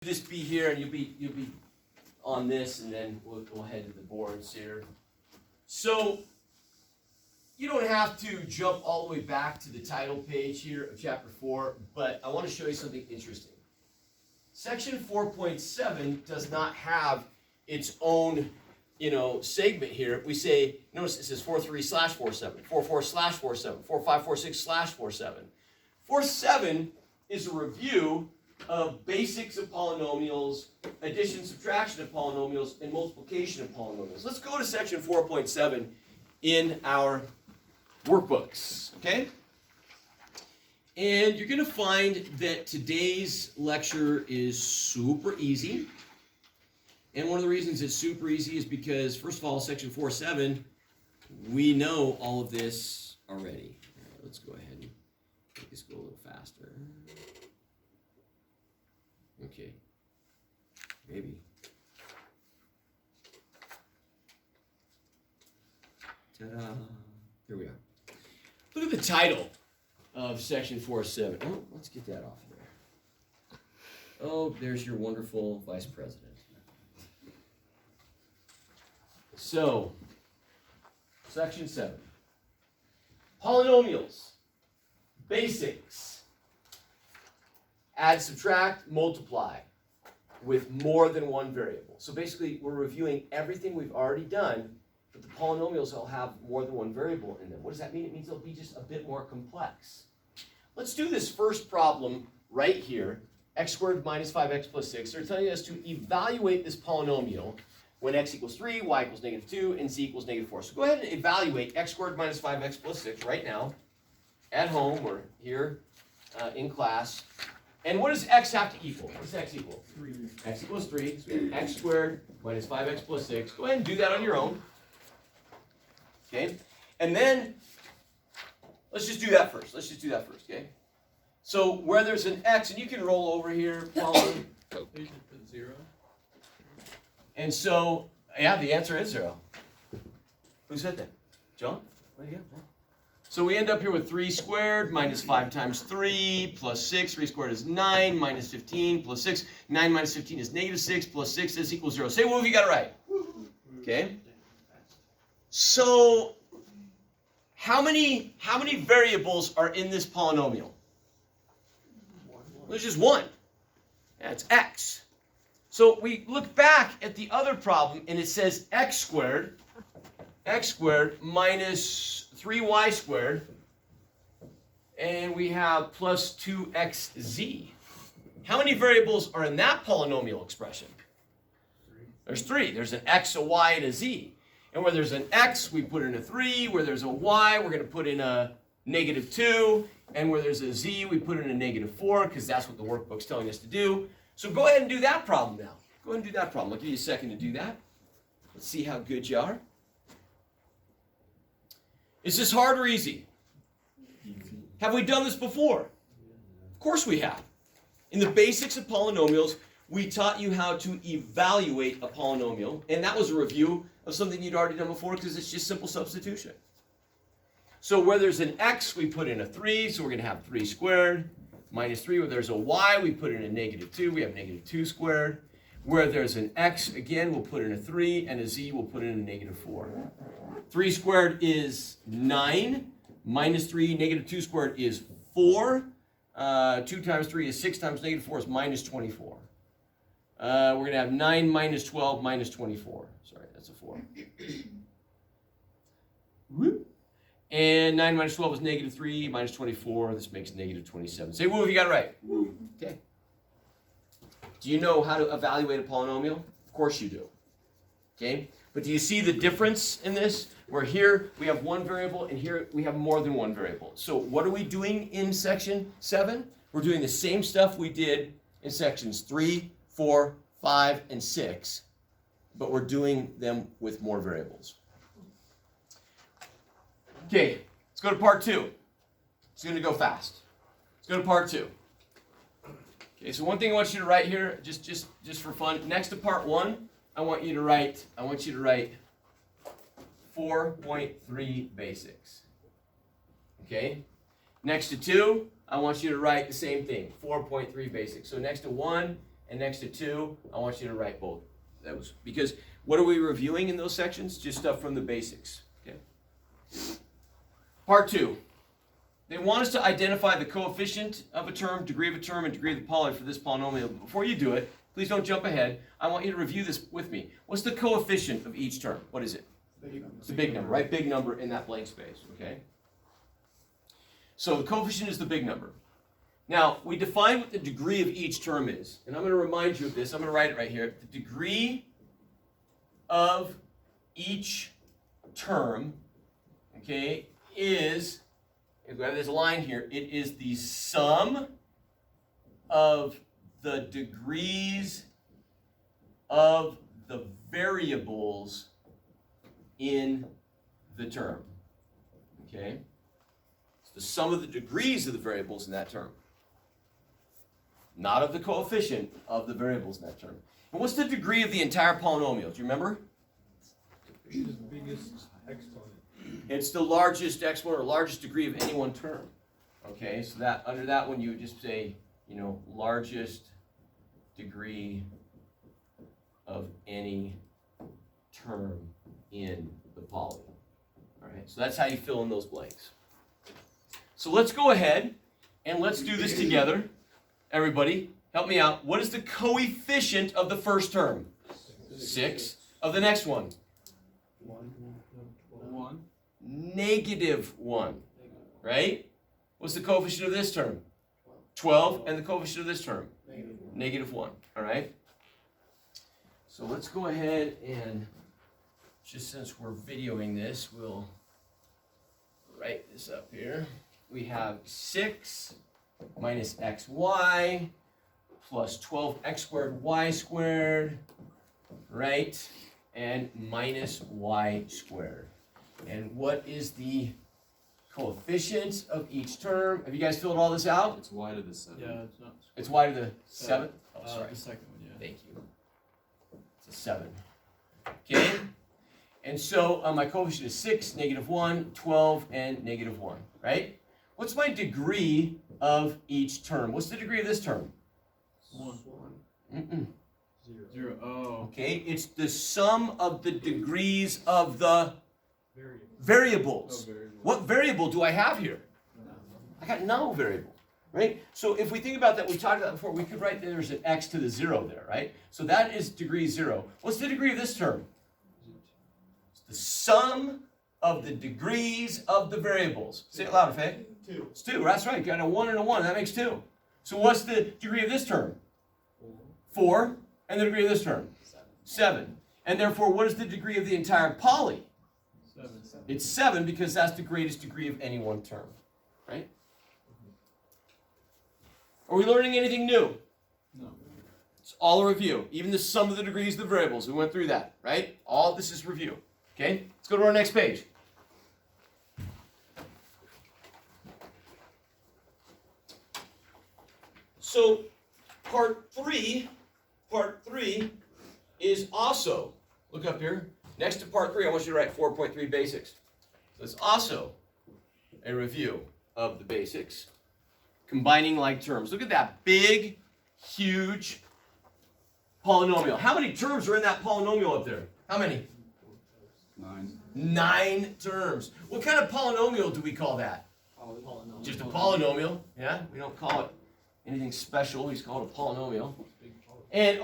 Just be here, and you'll be on this, and then we'll head to the boards here. So you don't have to jump all the way back to the title page here of chapter 4, but I want to show you something interesting. Section 4.7 does not have its own, segment here. We say, notice it says 4.3/4.7, 4.4/4.7, 4.5/4.6/4.7. 4.7 is a review of basics of polynomials, addition, subtraction of polynomials, and multiplication of polynomials. Let's go to section 4.7 in our workbooks, okay? And you're going to find that today's lecture is super easy. And one of the reasons it's super easy is because, first of all, section 4.7, we know all of this already. All right, let's go ahead and make this go a little faster. Okay, maybe. Ta-da! Here we are. Look at the title of section 4.7. Oh, let's get that off of there. Oh, there's your wonderful vice president. So, section 7. Polynomials. Basics. Add, subtract, multiply with more than one variable. So basically, we're reviewing everything we've already done, but the polynomials will have more than one variable in them. What does that mean? It means they'll be just a bit more complex. Let's do this first problem right here. X squared minus 5x plus 6. They're telling us to evaluate this polynomial when x equals 3, y equals -2, and z equals -4. So go ahead and evaluate x squared minus 5x plus 6 right now at home or here in class. And what does x have to equal? What does x equal? 3. X equals 3. So we have x squared minus 5x plus 6. Go ahead and do that on your own. Okay? And then, let's just do that first. Okay? So where there's an x, and you can roll over here, Paul. Zero. And so, yeah, the answer is 0. Who said that? John? What do you got? So we end up here with 3 squared minus 5 times 3 plus 6. 3 squared is 9 minus 15 plus 6. 9 minus 15 is -6 plus 6 is equals 0. Say, what have you got it right? Okay. So how many variables are in this polynomial? Well, there's just one. That's x. So we look back at the other problem, and it says x squared minus 3y squared, and we have plus 2xz. How many variables are in that polynomial expression? There's 3. There's an x, a y, and a z. And where there's an x, we put in a 3. Where there's a y, we're going to put in a -2. And where there's a z, we put in a -4, because that's what the workbook's telling us to do. So go ahead and do that problem now. Go ahead and do that problem. I'll give you a second to do that. Let's see how good you are. Is this hard or easy? Have we done this before? Of course we have. In the basics of polynomials, we taught you how to evaluate a polynomial, and that was a review of something you'd already done before because it's just simple substitution. So where there's an x, we put in a 3, so we're going to have 3 squared, minus 3. Where there's a y, we put in a -2, we have -2 squared. Where there's an x, again, we'll put in a 3, and a z, we'll put in a -4. 3 squared is 9, minus 3, -2 squared is 4. 2 times 3 is 6 times -4 is -24. We're going to have 9 minus 12 minus 24. Sorry, that's a 4. And 9 minus 12 is -3, minus 24. This makes -27. Say, woo, if you got it right. Okay. Do you know how to evaluate a polynomial? Of course you do. Okay? But do you see the difference in this? Where here we have one variable and here we have more than one variable. So what are we doing in section 7? We're doing the same stuff we did in sections 3, 4, 5, and 6, but we're doing them with more variables. Okay, let's go to part 2. It's going to go fast. Let's go to part 2. Okay, so one thing I want you to write here, just for fun, next to part 1, I want you to write 4.3 basics. Okay? Next to 2, I want you to write the same thing, 4.3 basics. So next to 1 and next to 2, I want you to write both. That was because what are we reviewing in those sections? Just stuff from the basics. Okay. Part 2. They want us to identify the coefficient of a term, degree of a term, and degree of the poly for this polynomial. But before you do it, please don't jump ahead. I want you to review this with me. What's the coefficient of each term? What is it? It's the big number, right? Big number in that blank space, okay? So the coefficient is the big number. Now, we define what the degree of each term is. And I'm going to remind you of this. I'm going to write it right here. The degree of each term, okay, is, if we have this line here, it is the sum of the degrees of the variables in the term. Okay? It's the sum of the degrees of the variables in that term. Not of the coefficient of the variables in that term. And what's the degree of the entire polynomial? Do you remember? It's the biggest exponent. It's the largest exponent or largest degree of any one term. Okay, so that under that one you would just say, largest degree of any term in the poly. All right, so that's how you fill in those blanks. So let's go ahead and let's do this together. Everybody, help me out. What is the coefficient of the first term? 6. Of the next one? 1. -1. Right? What's the coefficient of this term? 12. And the coefficient of this term? -1. All right? So let's go ahead and, just since we're videoing this, we'll write this up here. We have 6 minus xy plus 12x squared y squared, right? And minus y squared. And what is the coefficient of each term? Have you guys filled all this out? It's y to the 7. Yeah, it's not. It's y to the 7th? Oh, sorry. The second one, yeah. Thank you. It's a 7. Okay? And so my coefficient is 6, -1, 12, and -1, right? What's my degree of each term? What's the degree of this term? 1. Mm-mm. 0. Oh. Okay, it's the sum of the degrees of the Variable. variables. Oh, variable. What variable do I have here? I got no variable, right? So if we think about that, we talked about before, we could write that there's an x to the 0 there, right? So that is degree 0. What's the degree of this term? It's the sum of the degrees of the variables. Say it louder, Faye. 2. It's 2, that's right. Got a 1 and a 1, that makes 2. So what's the degree of this term? 4. And the degree of this term? 7. And therefore, what is the degree of the entire poly? 7. It's 7 because that's the greatest degree of any one term, right? Are we learning anything new? No. It's all a review. Even the sum of the degrees of the variables. We went through that, right? All this is review. Okay? Let's go to our next page. So, part 3 is also, look up here, next to part 3, I want you to write 4.3 basics. So it's also a review of the basics, combining like terms. Look at that big, huge polynomial. How many terms are in that polynomial up there? How many? 9. 9 terms. What kind of polynomial do we call that? Polynomial. Just a polynomial. Yeah, we don't call it anything special. We just call it a polynomial. And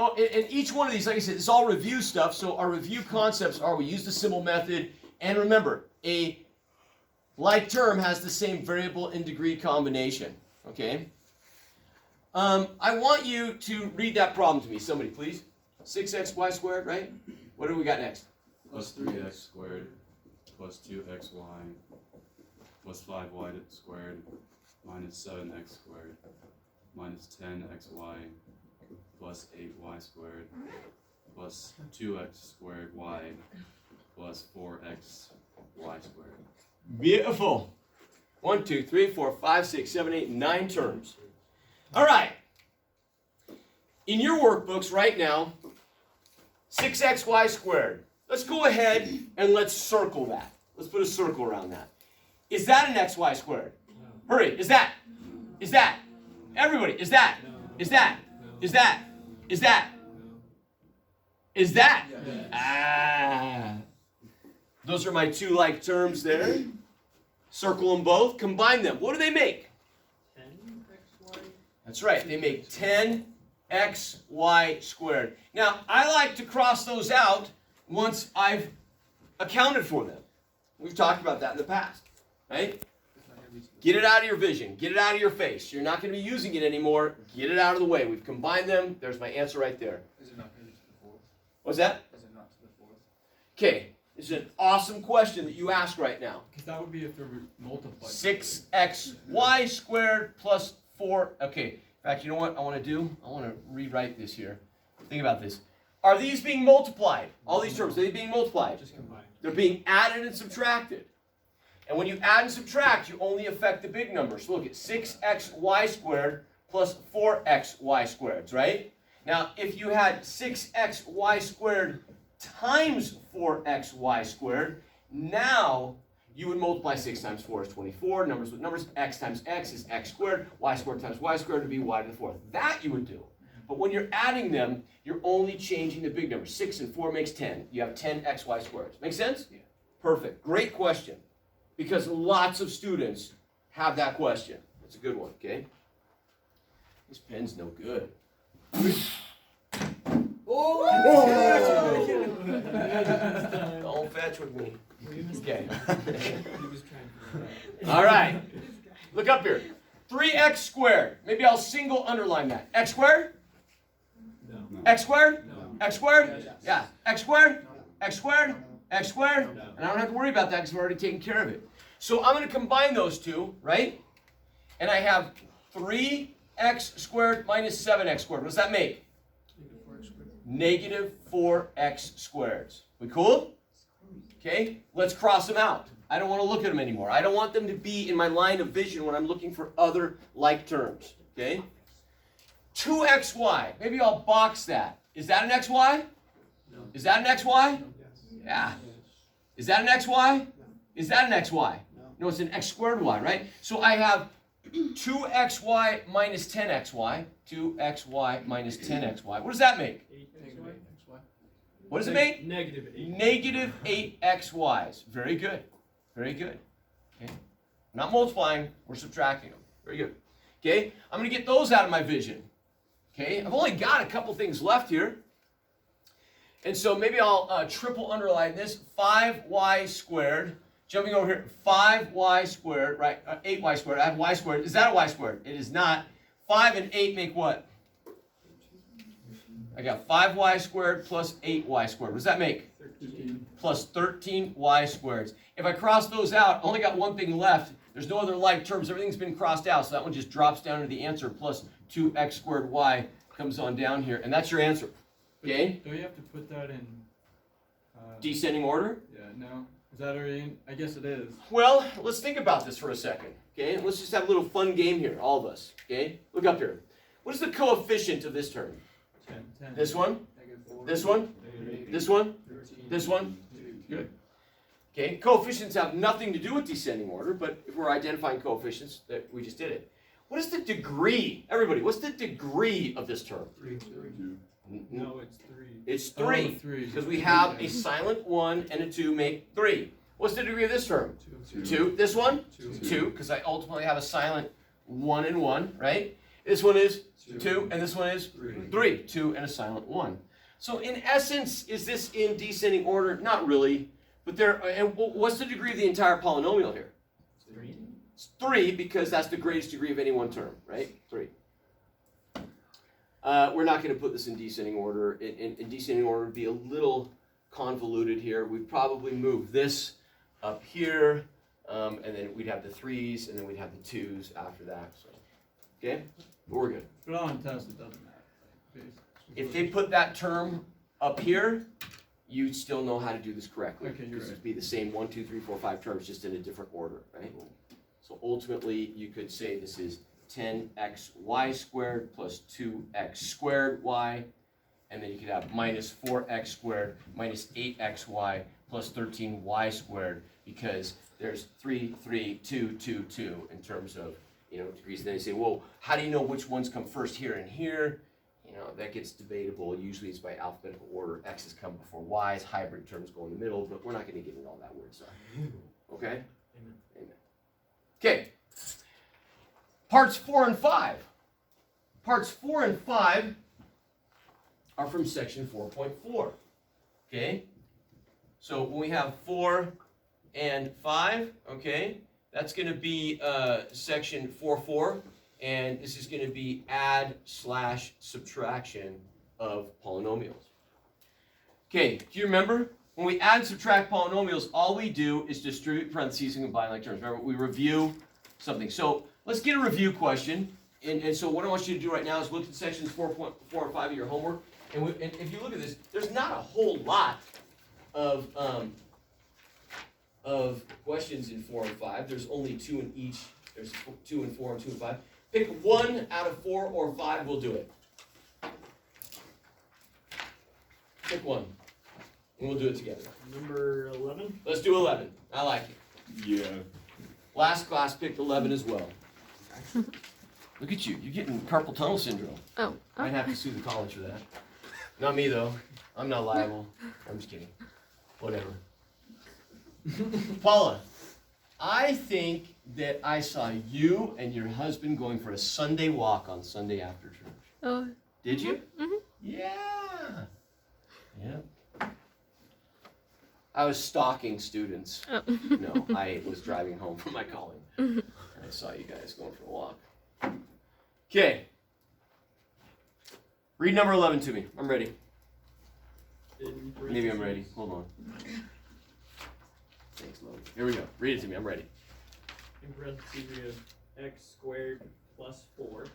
each one of these, like I said, it's all review stuff. So our review concepts are we use the symbol method. And remember, a like term has the same variable and degree combination. Okay? I want you to read that problem to me. Somebody, please. 6xy squared, right? What do we got next? Plus 3x squared plus 2xy plus 5y squared minus 7x squared minus 10xy plus 8y squared plus 2x squared y plus 4xy squared. Beautiful. 1, 2, 3, 4, 5, 6, 7, 8, 9 terms. All right. In your workbooks right now, 6xy squared. Let's go ahead and let's circle that. Let's put a circle around that. Is that an xy squared? Hurry. Is that? Is that? Everybody. Is that? Is that? Is that? Is that? Is that? Yes. Ah. Those are my two like terms there. Circle them both. Combine them. What do they make? 10xy. That's right. They make 10xy squared. Now, I like to cross those out once I've accounted for them. We've talked about that in the past, right? Get it out of your vision. Get it out of your face. You're not going to be using it anymore. Get it out of the way. We've combined them. There's my answer right there. Is it not going to the fourth? What's that? Is it not to the fourth? Okay. This is an awesome question that you ask right now. Because that would be if they're multiplied. 6xy squared plus 4. Okay. In fact, you know what I want to do? I want to rewrite this here. Think about this. Are these being multiplied? All these terms, are they being multiplied? Just combine. They're being added and subtracted. And when you add and subtract, you only affect the big numbers. So look at 6xy squared plus 4xy squared, right? Now, if you had 6xy squared times 4xy squared, now you would multiply 6 times 4 is 24. Numbers with numbers. X times x is x squared. Y squared times y squared would be y to the fourth. That you would do. But when you're adding them, you're only changing the big numbers. 6 and 4 makes 10. You have 10xy squared. Make sense? Yeah. Perfect. Great question. Because lots of students have that question. That's a good one, okay? This pen's no good. Don't fetch with me. Okay. All right. Look up here. 3x squared. Maybe I'll single underline that. X squared? No. X squared? No. X squared? Yes. Yeah. X squared? X squared? X squared? No. And I don't have to worry about that because I've already taken care of it. So I'm going to combine those two, right? And I have 3x squared minus 7x squared. What does that make? Negative 4x squared. We cool? Okay, let's cross them out. I don't want to look at them anymore. I don't want them to be in my line of vision when I'm looking for other like terms. Okay? 2xy. Maybe I'll box that. Is that an xy? No. Is that an xy? Yes. Yeah. Is that an xy? Is that an xy? No, it's an x squared y, right? So I have 2xy minus 10xy. 2xy minus 10xy. What does that make? 8xy. What does it make? Negative 8. Negative 8xy's. Very good. Very good. Okay. Not multiplying, we're subtracting them. Very good. Okay, I'm going to get those out of my vision. Okay, I've only got a couple things left here. And so maybe I'll triple underline this. 5y squared. Jumping over here. 5y squared, right? 8y squared. I have y squared. Is that a y squared? It is not. 5 and 8 make what? I got 5y squared plus 8y squared. What does that make? 13. Plus 13y squared. If I cross those out, I only got one thing left. There's no other like terms. Everything's been crossed out, so that one just drops down to the answer. Plus 2x squared y comes on down here, and that's your answer. Okay? Don't you have to put that in? Descending order? Yeah, no. Is that already in? I guess it is. Well, let's think about this for a second. Okay? Let's just have a little fun game here, all of us. Okay? Look up here. What is the coefficient of this term? 10. This one? Negative 4. This one? Negative 8. This one? 13. This one? 2. Good. Okay, coefficients have nothing to do with descending order, but if we're identifying coefficients, we just did it. What is the degree? Everybody, what's the degree of this term? 3. No, it's 3. It's Oh, 3. 3. Because we have a silent 1 and a 2 make 3. What's the degree of this term? 2. 2. This one? 2. 2, because I ultimately have a silent 1 and 1, right? This one is 2, and this one is 3. 2 and a silent 1. So in essence, is this in descending order? Not really. But and what's the degree of the entire polynomial here? 3. It's 3 because that's the greatest degree of any one term, right? 3. We're not going to put this in descending order. In descending order would be a little convoluted here. We'd probably move this up here, and then we'd have the 3's, and then we'd have the 2's after that. So, okay? But we're good. But on a test, it doesn't matter. If they put that term up here, you still know how to do this correctly. Okay, you're This right. would be the same 1, 2, 3, 4, 5 terms, just in a different order, right? So ultimately, you could say this is 10xy squared plus 2x squared y, and then you could have minus 4x squared minus 8xy plus 13y squared, because there's 3, 3, 2, 2, 2 in terms of degrees. And then you say, well, how do you know which ones come first here and here? that gets debatable. Usually it's by alphabetical order. X's come before Y's. Hybrid terms go in the middle, but we're not going to get into all that weird stuff. Okay? Amen. Okay. Parts 4 and 5. Parts 4 and 5 are from section 4.4. Okay? So when we have 4 and 5, okay, that's going to be section 4.4, and this is going to be add/subtraction of polynomials. Okay, do you remember? When we add and subtract polynomials, all we do is distribute parentheses and combine like terms. Remember, we review something. So let's get a review question. And so what I want you to do right now is look at sections 4.4 and 5 of your homework. And if you look at this, there's not a whole lot of questions in 4 and 5. There's only 2 in each. There's 2 and 4 and 2 and 5. Pick 1 out of 4 or 5, we'll do it. Pick 1. And we'll do it together. Number 11? Let's do 11. I like it. Yeah. Last class picked 11 as well. Look at you. You're getting carpal tunnel syndrome. Oh. I'd have to sue the college for that. Not me, though. I'm not liable. I'm just kidding. Whatever. Paula, I think that I saw you and your husband going for a Sunday walk on Sunday after church. Oh. Did you? Mm-hmm. Yeah. Yeah. I was stalking students. Oh. No, I was driving home from my calling. And I saw you guys going for a walk. Okay. Read number 11 to me. I'm ready. Maybe I'm ready. Hold on. Thanks, Logan. Here we go. Read it to me. I'm ready. In parentheses, we have x squared plus 4.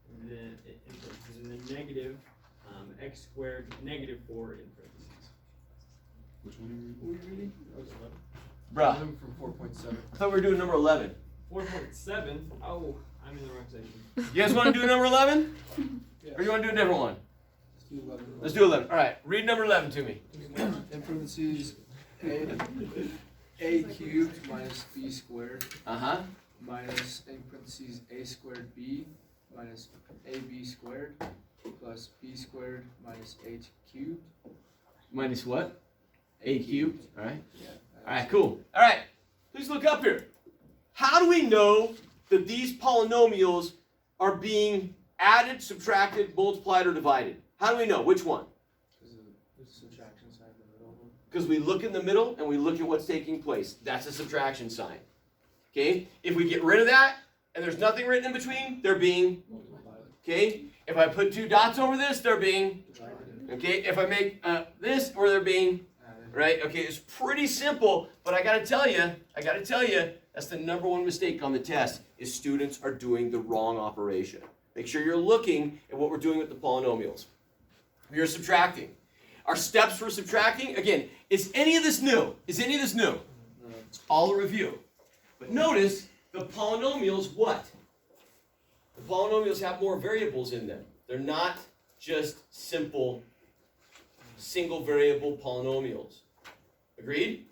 And then in parentheses, and then negative x squared negative 4 in parentheses. Which one are you reading? That was 11. Bruh, From 4.7. I thought we were doing number 11. 4.7? Oh, I'm in the wrong section. You guys want to do number 11? Yeah. Or you want to do a different one? Let's do 11. Let's do 11. All right. Read number 11 to me. In parentheses, a cubed minus b squared Uh-huh. minus, in parentheses, a squared b minus ab squared plus b squared minus h cubed. Minus what? A cubed. All right. Yeah. All right, cool. All right. Please look up here. How do we know that these polynomials are being added, subtracted, multiplied, or divided? How do we know? Which one? Because of the subtraction sign in the middle. Because we look in the middle and we look at what's taking place. That's a subtraction sign. Okay? If we get rid of that and there's nothing written in between, they're being, okay? If I put 2 dots over this, they're being, okay? If I make this, or they're being, right? Okay, it's pretty simple, but I gotta tell you, that's the number 1 mistake on the test, is students are doing the wrong operation. Make sure you're looking at what we're doing with the polynomials. You're subtracting. Our steps for subtracting, again, is any of this new? Is any of this new? It's all a review. But notice, the polynomials, what? The polynomials have more variables in them. They're not just simple, single variable polynomials. Agreed?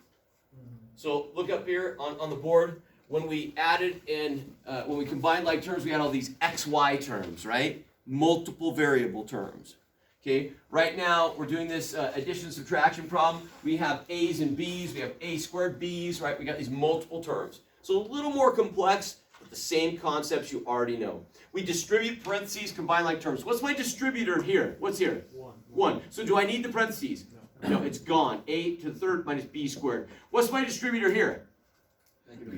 So look up here on the board. When we added and when we combined like terms, we had all these xy terms, right? Multiple variable terms. Okay, right now we're doing this addition subtraction problem. We have a's and b's, we have a squared b's, right? We got these multiple terms. So a little more complex, but the same concepts you already know. We distribute parentheses, combine like terms. What's my distributor here? What's here? 1. So do I need the parentheses? No, it's gone. A to the third minus b squared. What's my distributor here?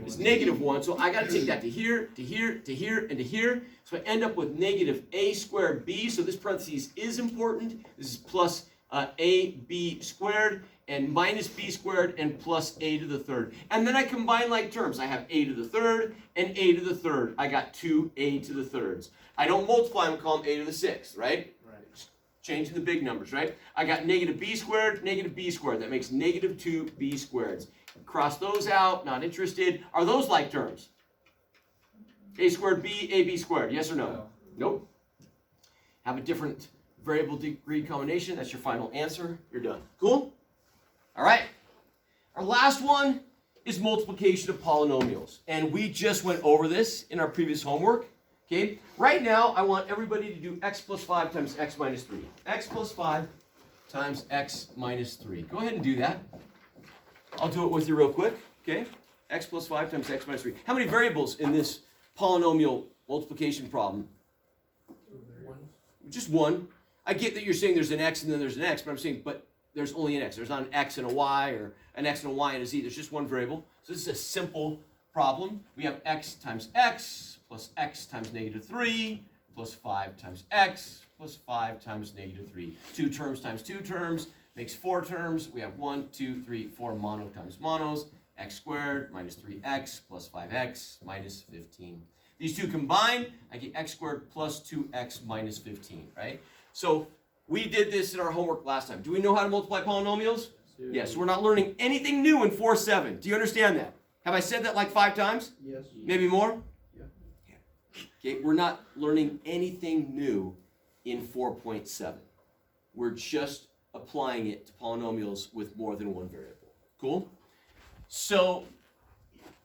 It's -1, so I got to take that to here, to here, to here, and to here. So I end up with negative a squared b. So this parentheses is important. This is plus ab squared and minus b squared and plus a to the third. And then I combine like terms. I have a to the third and a to the third. I got 2a to the thirds. I don't multiply them and call them a to the sixth, right? Changing the big numbers, right? I got negative b squared. That makes negative 2b squareds. Cross those out, not interested. Are those like terms? A squared b, ab squared, yes or no? Nope. Have a different variable degree combination. That's your final answer. You're done. Cool? All right. Our last one is multiplication of polynomials. And we just went over this in our previous homework. Okay, right now I want everybody to do x plus 5 times x minus 3. X plus 5 times x minus 3. Go ahead and do that. I'll do it with you real quick. Okay, x plus 5 times x minus 3. How many variables in this polynomial multiplication problem? Just one. I get that you're saying there's an x and then there's an x, but I'm saying, but there's only an x. There's not an x and a y, or an x and a y and a z. There's just one variable. So this is a simple problem. We have x times x plus x times negative 3 plus 5 times x plus 5 times negative 3. 2 terms times 2 terms makes 4 terms. We have 1, 2, 3, 4 mono times monos. X squared minus 3x plus 5x minus 15. These two combine, I get x squared plus 2x minus 15, right? So we did this in our homework last time. Do we know how to multiply polynomials? Yes, we're not learning anything new in 4.7. Do you understand that? Have I said that like 5 times? Yes. Maybe more? Yeah. Okay, we're not learning anything new in 4.7. We're just applying it to polynomials with more than one variable. Cool? So,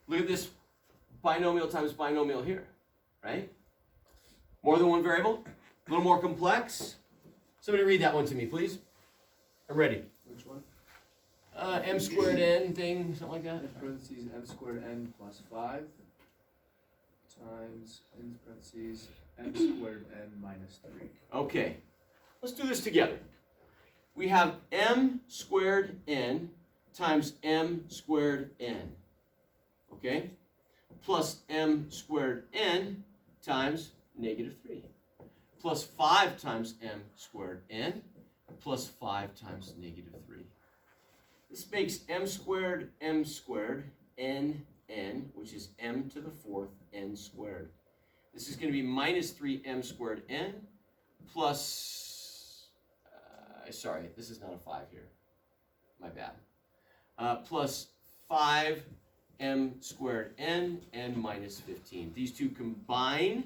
look at this binomial times binomial here, right? More than one variable, a little more complex. Somebody read that one to me, please. I'm ready. Which one? M squared n thing, something like that. In parentheses m squared n plus 5 times, in parentheses, m squared n minus 3. Okay, let's do this together. We have m squared n times m squared n, okay? Plus m squared n times negative 3. Plus 5 times m squared n plus 5 times negative 3. This makes m squared n, which is m to the 4th n squared. This is going to be minus 3m squared n plus, sorry, this is not a 5 here. My bad. Plus 5m squared n minus 15. These two combine,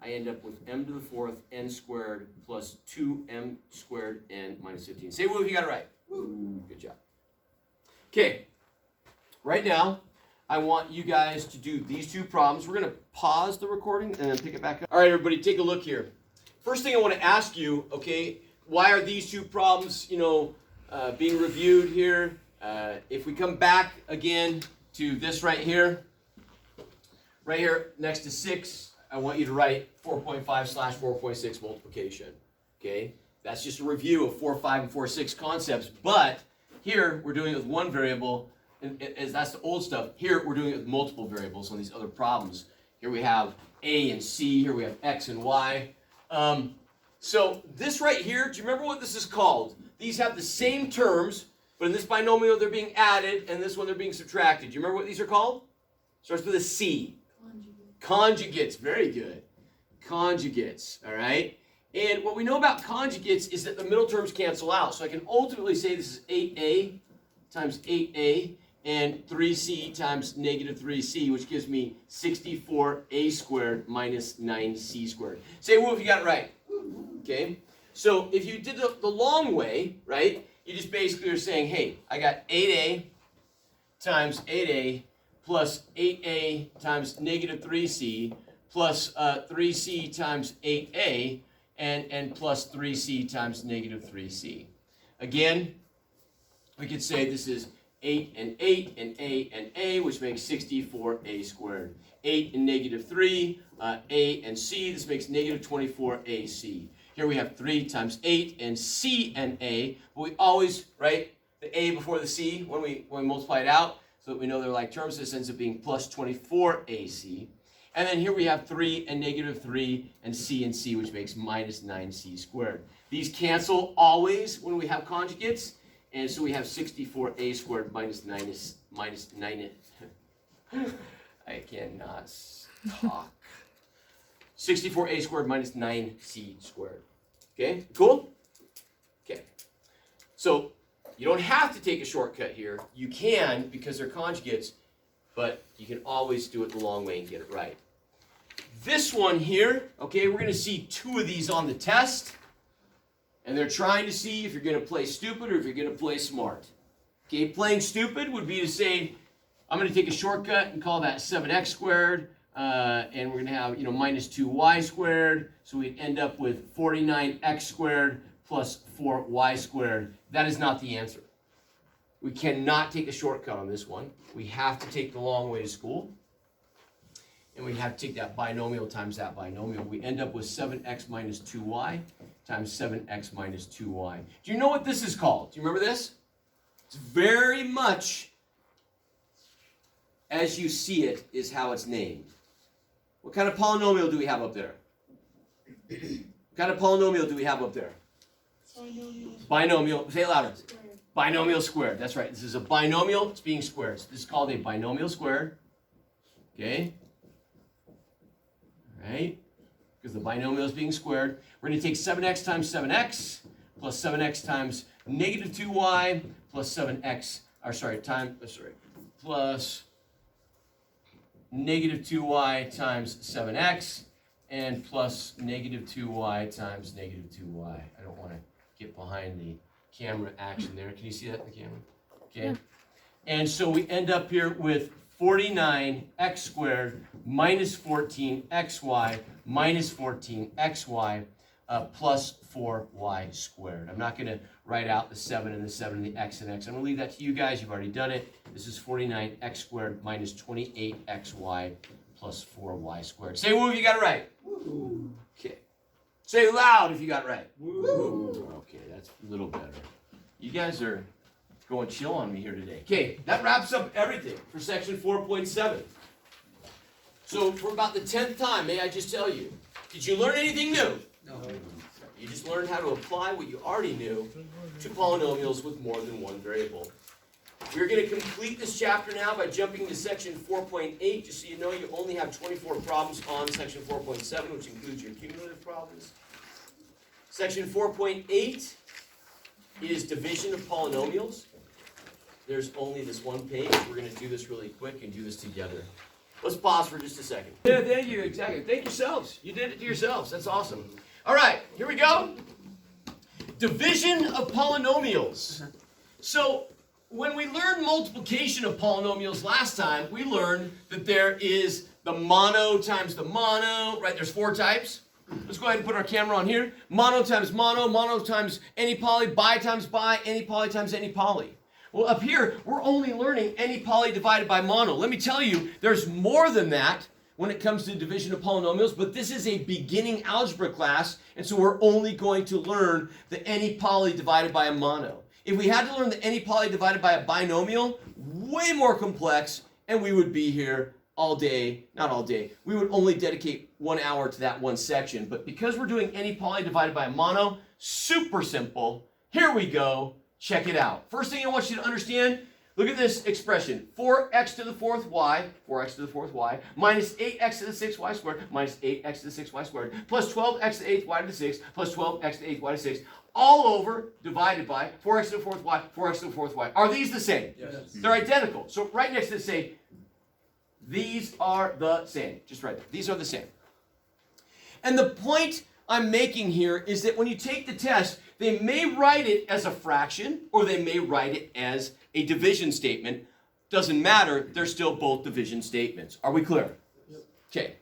I end up with m to the 4th n squared plus 2m squared n minus 15. Say woo if you got it right. Woo. Good job. Okay, right now, I want you guys to do these two problems. We're going to pause the recording and then pick it back up. All right, everybody, take a look here. First thing I want to ask you, okay, why are these two problems, being reviewed here? If we come back again to this right here next to 6, I want you to write 4.5/4.6 multiplication, okay? That's just a review of 4.5 and 4.6 concepts, but here we're doing it with one variable, and that's the old stuff. Here we're doing it with multiple variables on these other problems. Here we have a and c, here we have x and y. So this right here, do you remember what this is called? These have the same terms, but in this binomial they're being added, and this one they're being subtracted. Do you remember what these are called? Starts with a C. Conjugates, very good. Conjugates, all right? And what we know about conjugates is that the middle terms cancel out. So I can ultimately say this is 8a times 8a and 3c times negative 3c, which gives me 64a squared minus 9c squared. Say woo if you got it right. Okay? So if you did the long way, right, you just basically are saying, hey, I got 8a times 8a plus 8a times negative 3c plus 3c times 8a and plus 3c times negative 3c. Again, we could say this is 8 and 8 and a and a, which makes 64a squared. 8 and negative 3, a and c, this makes negative 24ac. Here we have 3 times 8 and c and a, but we always write the a before the c when we multiply it out, so that we know they're like terms. This ends up being plus 24ac. And then here we have 3 and negative 3 and c, which makes minus 9c squared. These cancel always when we have conjugates, and so we have 64a squared minus 9. I cannot talk. 64a squared minus 9c squared. Okay, cool? Okay. So you don't have to take a shortcut here. You can because they're conjugates, but you can always do it the long way and get it right. This one here, okay, we're going to see 2 of these on the test, and they're trying to see if you're going to play stupid or if you're going to play smart. Okay, playing stupid would be to say, I'm going to take a shortcut and call that 7x squared and we're going to have, minus 2y squared. So we end up with 49x squared plus 4y squared. That is not the answer. We cannot take a shortcut on this one. We have to take the long way to school. And we have to take that binomial times that binomial. We end up with 7x minus 2y times 7x minus 2y. Do you know what this is called? Do you remember this? It's very much as you see it is how it's named. What kind of polynomial do we have up there? What kind of polynomial do we have up there? Binomial. Say it louder. Binomial squared. That's right. This is a binomial. It's being squared. So this is called a binomial squared. Okay? All right? Because the binomial is being squared. We're going to take 7x times 7x plus 7x times negative 2y plus 7x, plus negative 2y times 7x and plus negative 2y times negative 2y. I don't want to get behind the camera action there. Can you see that in the camera? Okay. Yeah. And so we end up here with 49x squared minus 14xy minus 14xy plus 4y squared. I'm not going to write out the 7 and the 7 and the x and x. I'm going to leave that to you guys. You've already done it. This is 49x squared minus 28xy plus 4y squared. Say woo if you got it right. Woo. Okay. Say it loud if you got it right. Woo. Okay, that's a little better. You guys are going chill on me here today. Okay, that wraps up everything for section 4.7. So for about the 10th time, may I just tell you, did you learn anything new? No. You just learned how to apply what you already knew to polynomials with more than one variable. We're going to complete this chapter now by jumping to section 4.8. Just so you know, you only have 24 problems on section 4.7, which includes your cumulative problems. Section 4.8 is division of polynomials. There's only this one page. We're going to do this really quick and do this together. Let's pause for just a second. Yeah, thank you. Exactly. Thank yourselves. You did it to yourselves. That's awesome. All right, here we go. Division of polynomials. So when we learned multiplication of polynomials last time, we learned that there is the mono times the mono, right? There's 4 types. Let's go ahead and put our camera on here. Mono times any poly, bi times bi, any poly times any poly. Well, up here, we're only learning any poly divided by mono. Let me tell you, there's more than that when it comes to division of polynomials, but this is a beginning algebra class, and so we're only going to learn the any poly divided by a mono. If we had to learn the any poly divided by a binomial, way more complex, and we would be here all day, not all day. We would only dedicate 1 hour to that one section, but because we're doing any poly divided by a mono, super simple. Here we go. Check it out. First thing I want you to understand, look at this expression. 4x to the 4th y, 4x to the 4th y, minus 8x to the 6th y squared, minus 8x to the 6th y squared, plus 12x to the 8th y to the 6th, plus 12x to the 8th y to the 6th, all over divided by 4x to the 4th y, 4x to the 4th y. Are these the same? Yes. They're identical. So right next to it say, these are the same. Just right there. These are the same. And the point I'm making here is that when you take the test, they may write it as a fraction or they may write it as a division statement. Doesn't matter. They're still both division statements. Are we clear? Yep. Okay.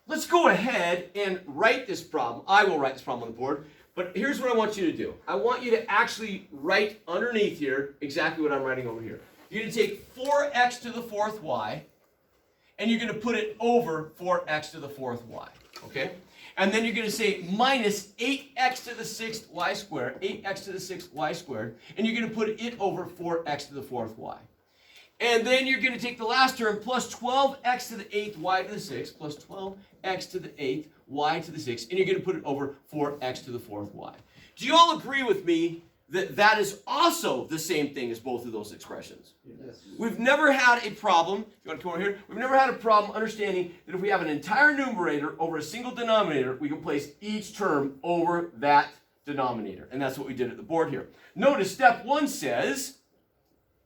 Let's go ahead and write this problem. I will write this problem on the board. But here's what I want you to do. I want you to actually write underneath here exactly what I'm writing over here. You're going to take 4x to the 4th y, and you're going to put it over 4x to the 4th y. Okay? And then you're going to say minus 8x to the 6th y squared, 8x to the 6th y squared, and you're going to put it over 4x to the 4th y. And then you're going to take the last term plus 12x to the 8th y to the 6th plus 12x to the 8th y to the 6th, and you're going to put it over 4x to the 4th y. Do you all agree with me that that is also the same thing as both of those expressions? Yes. We've never had a problem, if you want to come over here, we've never had a problem understanding that if we have an entire numerator over a single denominator, we can place each term over that denominator. And that's what we did at the board here. Notice step 1 says,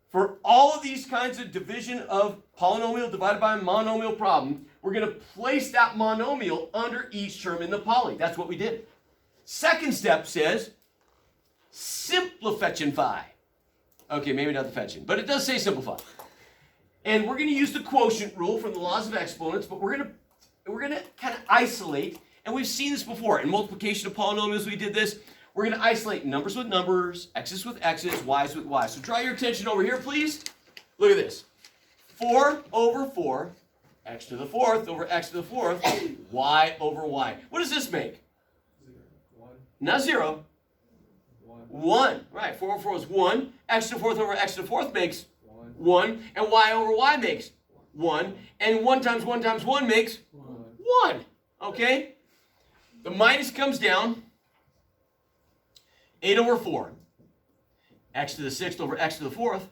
for all of these kinds of division of polynomial divided by a monomial problem, we're going to place that monomial under each term in the poly. That's what we did. Second step says, simplify. Okay, maybe not the fetching, but it does say simplify. And we're going to use the quotient rule from the laws of exponents, but we're going to kind of isolate, and we've seen this before. In multiplication of polynomials, we did this. We're going to isolate numbers with numbers, x's with x's, y's with y's. So draw your attention over here, please. Look at this. 4 over 4, x to the 4th over x to the 4th, y over y. What does this make? 1. Not 0. 1. 1. Right, 4 over 4 is 1. X to the 4th over x to the 4th makes 1. 1. And y over y makes 1. And 1 times 1 times 1 makes 1. Okay? The minus comes down. 8 over 4. X to the 6th over x to the 4th.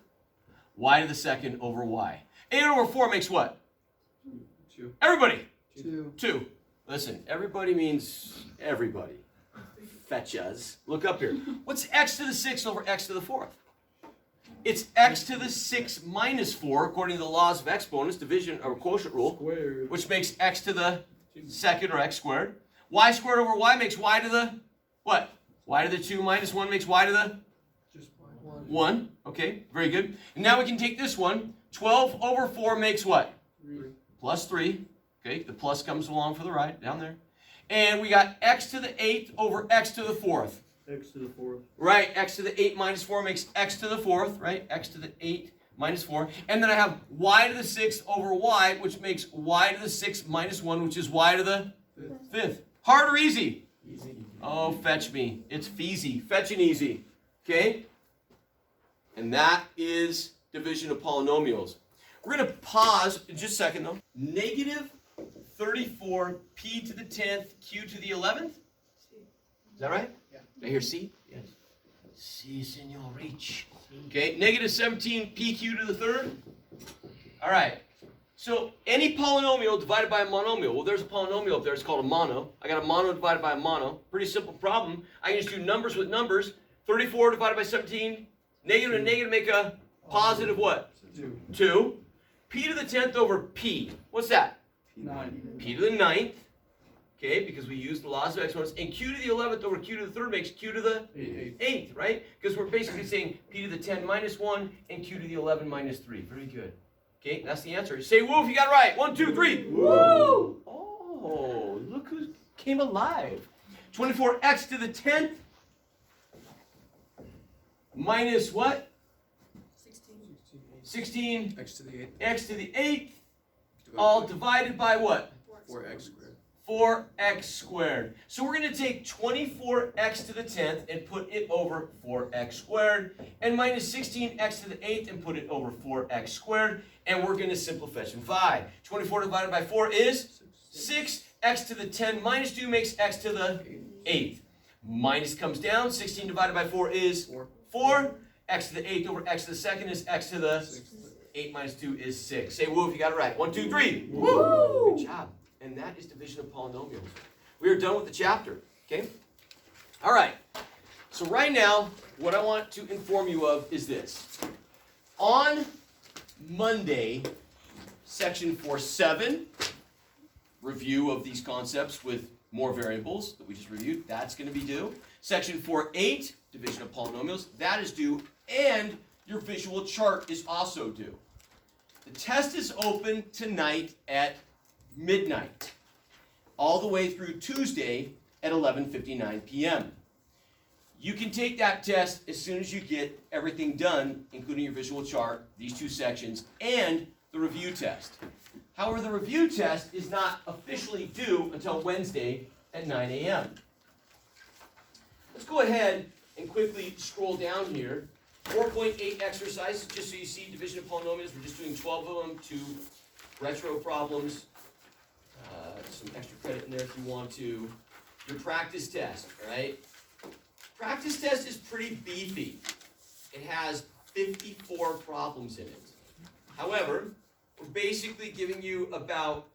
Y to the 2nd over y. 8 over 4 makes what? 2. Everybody. 2. 2. Listen, everybody means everybody. Fetchas. Look up here. What's x to the 6th over x to the 4th? It's x to the 6 minus 4, according to the laws of exponents, division or quotient rule, Squared. which makes x to the 2nd or x squared. Y squared over y makes y to the what? Y to the 2 minus 1 makes y to the Just 1. 1. Okay, very good. And now we can take this one. 12 over 4 makes what? 3. Plus 3. Okay, the plus comes along for the right, down there. And we got x to the 8th over x to the 4th. X to the 4th. Right, x to the 8 minus 4 makes x to the 4th, right? X to the 8 minus 4. And then I have y to the 6th over y, which makes y to the 6th minus 1, which is y to the 5th. Hard or easy? Easy. Oh, fetch me. It's feezy. Fetch and easy. Okay? And that is division of polynomials. We're going to pause just a second, though. Negative 34 p to the 10th, q to the 11th? Is that right? Yeah. Did I hear C? Yes. C, senor Rich. Okay, negative 17 pq to the 3rd. All right. So any polynomial divided by a monomial. Well, there's a polynomial up there. It's called a mono. I got a mono divided by a mono. Pretty simple problem. I can just do numbers with numbers. 34 divided by 17. Negative and negative make a positive what? 2. 2. P to the 10th over P. What's that? 9. P to the 9th. Okay, because we use the laws of exponents. And Q to the 11th over Q to the 3rd makes Q to the 8. 8th, right? Because we're basically saying P to the 10 minus 1 and Q to the 11 minus 3. Very good. Okay, that's the answer. Say woo if you got it right. 1, 2, 3. Woo! Oh, look who came alive. 24x to the 10th minus what? 16 X to the 8th. x to the 8th, all divided by what? 4x squared. 4x squared. So we're going to take 24x to the 10th and put it over 4x squared, and minus 16x to the 8th and put it over 4x squared, and we're going to simplify. 24 divided by 4 is 6. X to the 10 minus 2 makes x to the 8th. Minus comes down. 16 divided by 4 is 4. X to the 8th over x to the 2nd is x to the 8 minus 2 is 6. Say woo if you got it right. 1, 2, 3. Woo! Good job. And that is division of polynomials. We are done with the chapter. Okay? All right. So right now, what I want to inform you of is this. On Monday, section 4.7, review of these concepts with more variables that we just reviewed, that's going to be due. Section 4.8, division of polynomials, that is due. And your visual chart is also due. The test is open tonight at midnight, all the way through Tuesday at 11:59 p.m. You can take that test as soon as you get everything done, including your visual chart, these two sections, and the review test. However, the review test is not officially due until Wednesday at 9 a.m. Let's go ahead and quickly scroll down here. 4.8 exercises, just so you see division of polynomials. We're just doing 12 of them, 2 retro problems. Some extra credit in there if you want to. Your practice test, all right? Practice test is pretty beefy. It has 54 problems in it. However, we're basically giving you about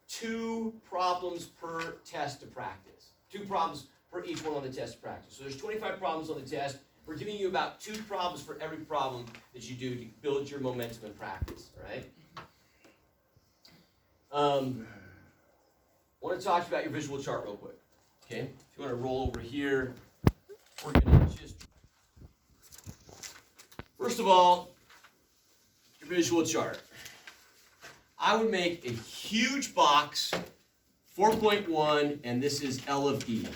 2 problems per test to practice. 2 problems per each one on the test to practice. So there's 25 problems on the test. We're giving you about 2 problems for every problem that you do to build your momentum in practice, all right? I want to talk to you about your visual chart real quick, okay? If you want to roll over here, we're going to just, first of all, visual chart. I would make a huge box, 4.1, and this is L of E.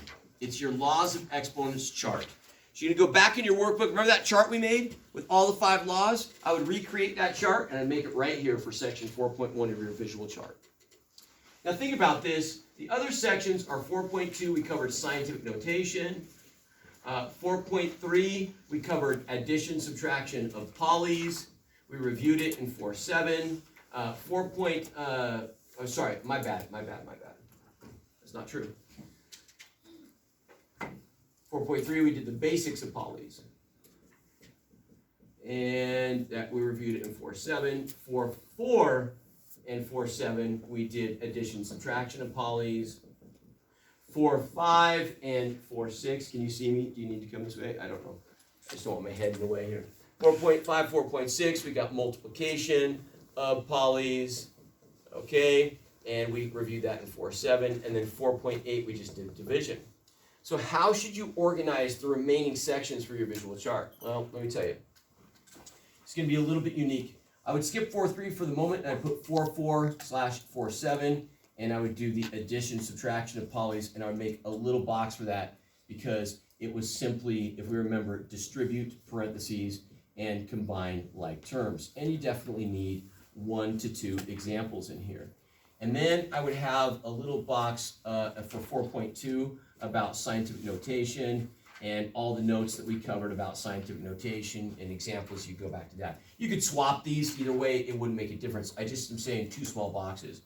It's your laws of exponents chart. So you're going to go back in your workbook. Remember that chart we made with all the 5 laws? I would recreate that chart, and I'd make it right here for section 4.1 of your visual chart. Now think about this. The other sections are 4.2, we covered scientific notation. 4.3, we covered addition, subtraction of polys. We reviewed it in 4.7. Sorry, my bad. That's not true. 4.3, we did the basics of polys. And that we reviewed it in 4.7. 4.4 and 4.7, we did addition, subtraction of polys. 4.5 and 4.6, can you see me? Do you need to come this way? I don't know. I just don't want my head in the way here. 4.5, 4.6, we got multiplication of polys. Okay, and we reviewed that in 4.7. And then 4.8, we just did division. So how should you organize the remaining sections for your visual chart? Well, let me tell you. It's going to be a little bit unique. I would skip 4.3 for the moment, and I'd put 4.4/4.7, and I would do the addition, subtraction of polys, and I would make a little box for that because it was simply, if we remember, distribute, parentheses, and combine like terms. And you definitely need 1 to 2 examples in here. And then I would have a little box for 4.2 about scientific notation, and all the notes that we covered about scientific notation and examples, you go back to that. You could swap these either way, it wouldn't make a difference. I just am saying 2 small boxes.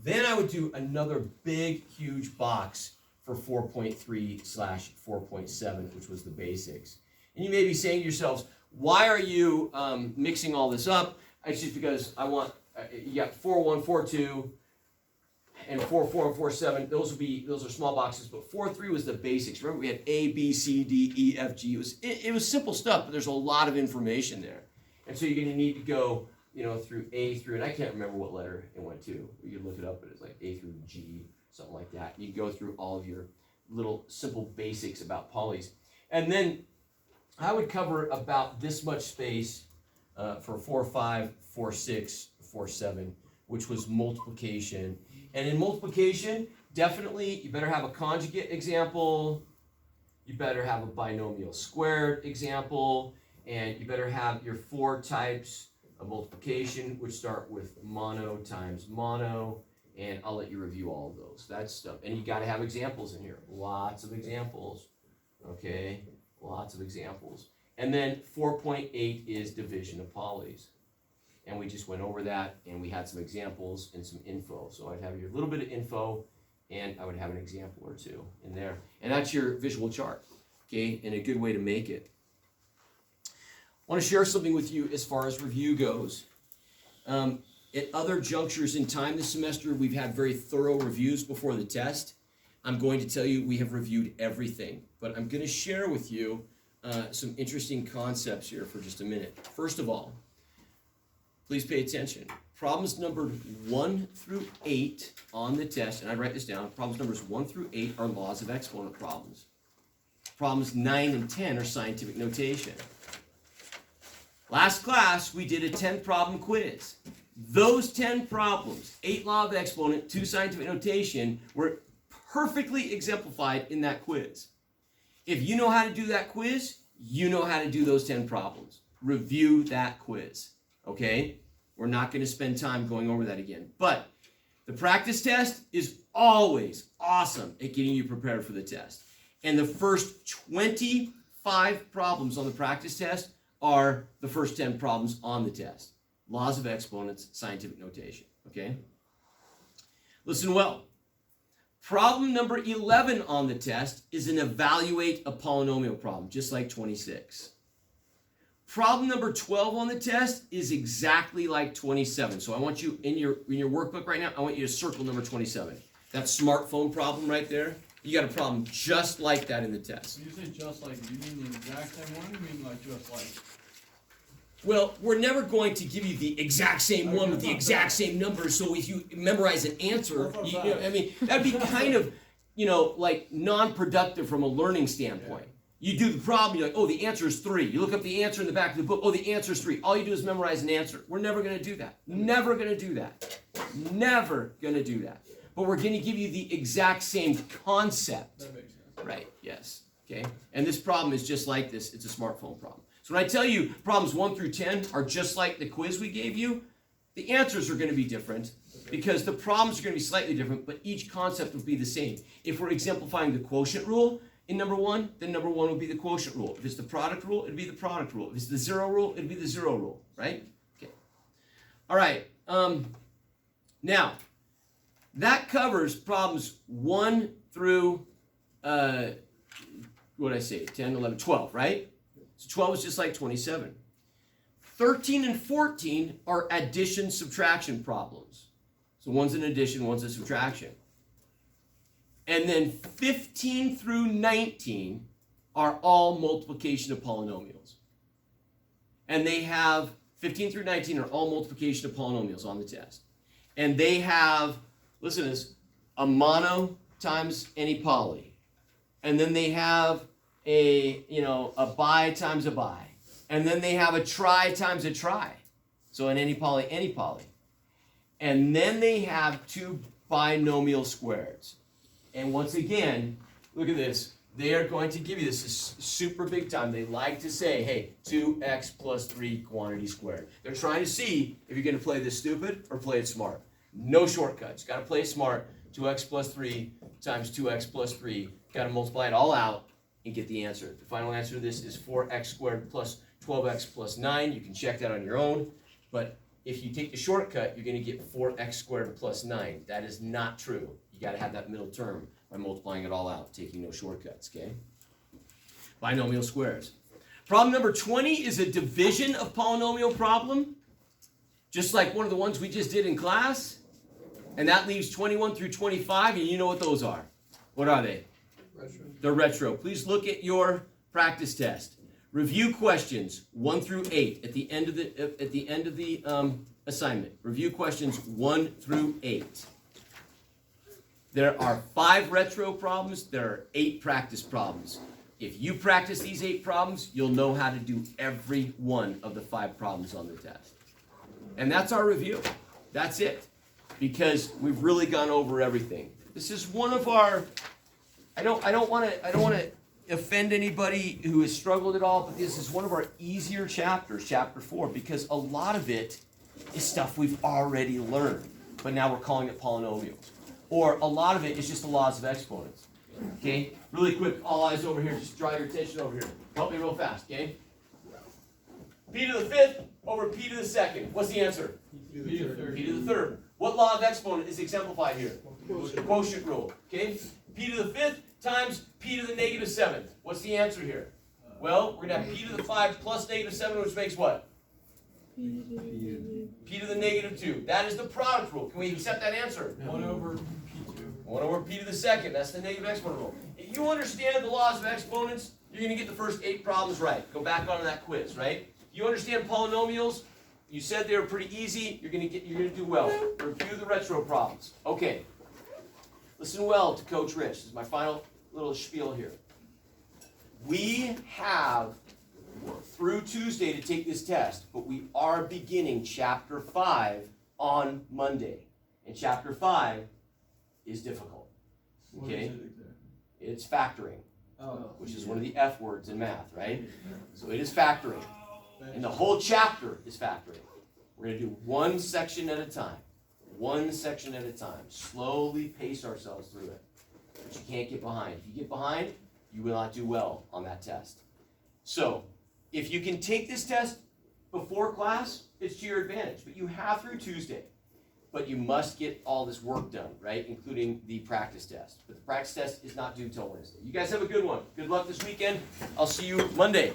Then I would do another big, huge box for 4.3/4.7, which was the basics. And you may be saying to yourselves, why are you mixing all this up? It's just because I want, you got 4.1, 4.2, and 4.4 and 4.7, those are small boxes, but 4.3 was the basics. Remember, we had A, B, C, D, E, F, G. It was simple stuff, but there's a lot of information there. And so you're going to need to go, through A through, and I can't remember what letter it went to. You can look it up, but it's like A through G, something like that. You go through all of your little simple basics about polys. And then I would cover about this much space for 4.5, 4.6, 4.7, which was multiplication. And in multiplication, definitely you better have a conjugate example, you better have a binomial squared example, and you better have your 4 types of multiplication, which start with mono times mono, and I'll let you review all of those. That's stuff. And you got to have examples in here. Lots of examples. Okay? Lots of examples. And then 4.8 is division of polys. And we just went over that, and we had some examples and some info. So I'd have your little bit of info, and I would have an example or 2 in there. And that's your visual chart, okay, and a good way to make it. I want to share something with you as far as review goes. At other junctures in time this semester, we've had very thorough reviews before the test. I'm going to tell you we have reviewed everything, but I'm going to share with you some interesting concepts here for just a minute. First of all, please pay attention. Problems numbered 1 through 8 on the test, and I write this down. Problems numbers 1 through 8 are laws of exponent problems. Problems 9 and 10 are scientific notation. Last class, we did a 10-problem quiz. Those 10 problems, 8 law of exponent, 2 scientific notation, were perfectly exemplified in that quiz. If you know how to do that quiz, you know how to do those 10 problems. Review that quiz, okay? We're not going to spend time going over that again. But the practice test is always awesome at getting you prepared for the test. And the first 25 problems on the practice test are the first 10 problems on the test. Laws of exponents, scientific notation, okay? Listen well. Problem number 11 on the test is an evaluate a polynomial problem, just like 26. Problem number 12 on the test is exactly like 27. So I want you, in your workbook right now, I want you to circle number 27. That smartphone problem right there, you got a problem just like that in the test. When you say just like, do you mean the exact same one, or you mean like just like? Well, we're never going to give you the exact same one with the exact same numbers, so if you memorize an answer, that'd be kind of, like non-productive from a learning standpoint. You do the problem, you're like, oh, the answer is 3. You look up the answer in the back of the book, oh, the answer is 3. All you do is memorize an answer. We're never going to do that. Never going to do that. Never going to do that. But we're going to give you the exact same concept. That makes sense. Right, yes. Okay? And this problem is just like this. It's a smartphone problem. So when I tell you problems 1 through 10 are just like the quiz we gave you, the answers are going to be different because the problems are going to be slightly different, but each concept will be the same. If we're exemplifying the quotient rule in number 1, then number 1 would be the quotient rule. If it's the product rule, it'd be the product rule. If it's the zero rule, it'd be the zero rule, right? Okay. All right. Now, that covers problems 1 through, what did I say, 10, 11, 12, right? So 12 is just like 27. 13 and 14 are addition subtraction problems. So one's an addition, one's a subtraction. And then 15 through 19 are all multiplication of polynomials. And they have, 15 through 19 are all multiplication of polynomials on the test. And they have, listen to this, a mono times any poly. And then they have a bi times a bi. And then they have a trie times a trie. So an any poly. And then they have 2 binomial squareds. And once again, look at this. They are going to give you this is super big time. They like to say, hey, 2x plus 3 quantity squared. They're trying to see if you're going to play this stupid or play it smart. No shortcuts. Got to play smart. 2x plus 3 times 2x plus 3. Got to multiply it all out and get the answer. The final answer to this is 4x squared plus 12x plus 9. You can check that on your own. But if you take the shortcut, you're going to get 4x squared plus 9. That is not true. You got to have that middle term by multiplying it all out, taking no shortcuts, okay? Binomial squares. Problem number 20 is a division of polynomial problem, just like one of the ones we just did in class. And that leaves 21 through 25, and you know what those are. What are they? Retro. They're retro. Please look at your practice test. Review questions 1 through 8 at the end of the assignment. Review questions 1 through 8. There are 5 retro problems. There are 8 practice problems. If you practice these 8 problems, you'll know how to do every one of the 5 problems on the test. And that's our review. That's it. Because we've really gone over everything. This is one of our. I don't want to offend anybody who has struggled at all, but this is one of our easier chapters, chapter 4, because a lot of it is stuff we've already learned, but now we're calling it polynomials. Or a lot of it is just the laws of exponents. Okay? Really quick, all eyes over here. Just draw your attention over here. Help me real fast, okay? P to the 5th over P to the 2nd. What's the answer? P to the third. P to the 3rd. What law of exponent is exemplified here? The quotient rule. Okay? P to the 5th times P to the negative 7th. What's the answer here? Well, we're going to have P to the 5 plus negative 7, which makes what? P to the negative 2. That is the product rule. Can we accept that answer? 1 over P2. 1 over P to the 2nd. That's the negative exponent rule. If you understand the laws of exponents, you're going to get the first 8 problems right. Go back onto that quiz, right? You understand polynomials? You said they were pretty easy. You're going to do well. Review the retro problems. Okay. Listen well to Coach Rich. This is my final little spiel here. We have through Tuesday to take this test, but we are beginning chapter 5 on Monday. And chapter 5 is difficult. Okay? What is it exactly? It's factoring, Oh. which is one of the F words in math, right? So it is factoring. And the whole chapter is factoring. We're going to do one section at a time. One section at a time. Slowly pace ourselves through it. But you can't get behind. If you get behind, you will not do well on that test. So, if you can take this test before class, it's to your advantage. But you have through Tuesday. But you must get all this work done, right? Including the practice test. But the practice test is not due till Wednesday. You guys have a good one. Good luck this weekend. I'll see you Monday.